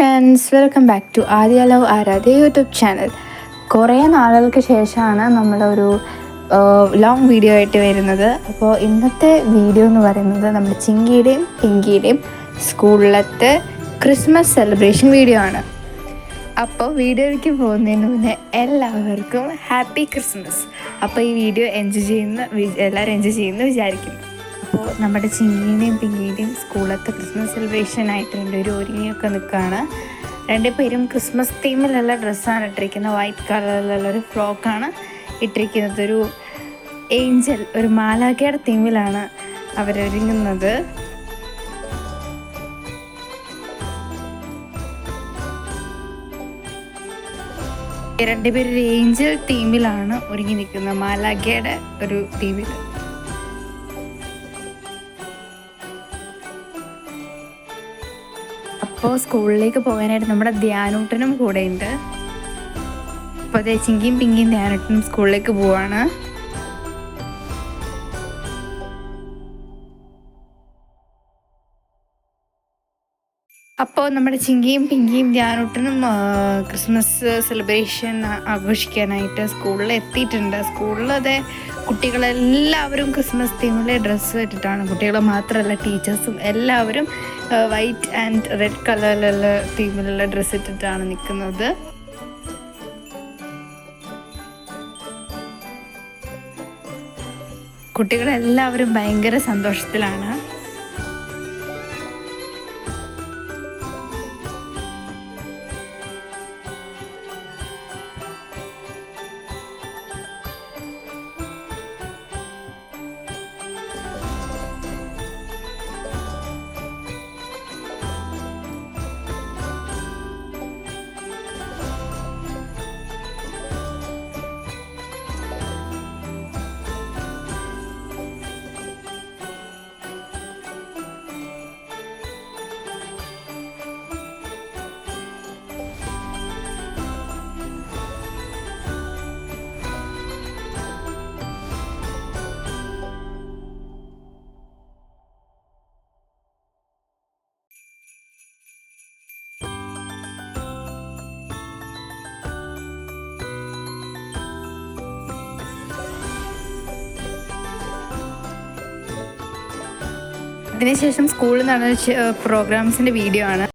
Friends, welcome back to ആദ്യ love Aaradhya YouTube channel. കുറേ നാളുകൾക്ക് ശേഷമാണ് നമ്മളൊരു ലോങ് വീഡിയോ ആയിട്ട് വരുന്നത്. അപ്പോൾ ഇന്നത്തെ വീഡിയോ എന്ന് പറയുന്നത് നമ്മുടെ ചിങ്കിയുടെയും പിങ്കിയുടെയും സ്കൂളിലത്തെ ക്രിസ്മസ് സെലിബ്രേഷൻ വീഡിയോ ആണ്. അപ്പോൾ വീഡിയോയിലേക്ക് പോകുന്നതിന് മുന്നേ എല്ലാവർക്കും ഹാപ്പി ക്രിസ്മസ്. അപ്പോൾ ഈ വീഡിയോ എല്ലാവരും എൻജോയ് ചെയ്യുമെന്ന് വിചാരിക്കുന്നു. അപ്പോൾ നമ്മുടെ ചിങ്കിയുടെയും പിങ്കിയുടെയും സ്കൂളത്തെ ക്രിസ്മസ് സെലിബ്രേഷൻ ആയിട്ട് രണ്ടുപേരും ഒരുങ്ങിയൊക്കെ നിൽക്കുകയാണ്. രണ്ടുപേരും ക്രിസ്മസ് തീമിലുള്ള ഡ്രസ്സാണ് ഇട്ടിരിക്കുന്നത്. വൈറ്റ് കളറിലുള്ളൊരു ഫ്രോക്കാണ് ഇട്ടിരിക്കുന്നത്. ഒരു ഏഞ്ചൽ, ഒരു മാലാഖയുടെ തീമിലാണ് അവരൊരുങ്ങുന്നത്. രണ്ടുപേരും ഒരു ഏഞ്ചൽ തീമിലാണ് ഒരുങ്ങി നിൽക്കുന്നത്, മാലാഖയുടെ ഒരു തീമിൽ. അപ്പോൾ സ്കൂളിലേക്ക് പോകാനായിട്ട് നമ്മുടെ ധ്യാനൂട്ടനും കൂടെ ഉണ്ട്. അപ്പോൾ അതേ ചിങ്കിയും പിങ്കിയും ധ്യാനൂട്ടനും സ്കൂളിലേക്ക് പോവാണ്. അപ്പോൾ നമ്മുടെ ചിങ്കിയും പിങ്കിയും ധ്യാനൂട്ടനും ക്രിസ്മസ് സെലിബ്രേഷൻ ആഘോഷിക്കാനായിട്ട് സ്കൂളിൽ എത്തിയിട്ടുണ്ട്. സ്കൂളിൽ അതേ കുട്ടികളെല്ലാവരും ക്രിസ്മസ് തീമിലെ ഡ്രസ്സ് ഇട്ടിട്ടാണ്. കുട്ടികൾ മാത്രമല്ല, ടീച്ചേഴ്സും എല്ലാവരും വൈറ്റ് ആൻഡ് റെഡ് കളറിലുള്ള തീമിലുള്ള ഡ്രസ്സ് ഇട്ടിട്ടാണ് നിൽക്കുന്നത്. കുട്ടികളെല്ലാവരും ഭയങ്കര സന്തോഷത്തിലാണ്. അതിനുശേഷം സ്കൂളിൽ നടന്ന പ്രോഗ്രാംസിൻ്റെ വീഡിയോ ആണ്.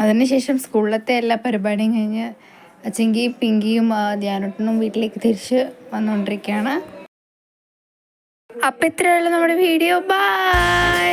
അതിനുശേഷം സ്കൂളിലത്തെ എല്ലാ പരിപാടിയും കഴിഞ്ഞ് ചിങ്കിയും പിങ്കിയും ധ്യാനൂട്ടനും വീട്ടിലേക്ക് തിരിച്ച് വന്നുകൊണ്ടിരിക്കുകയാണ്. അപ്പം ഇത്രയുള്ള നമ്മുടെ വീഡിയോ. ബൈ.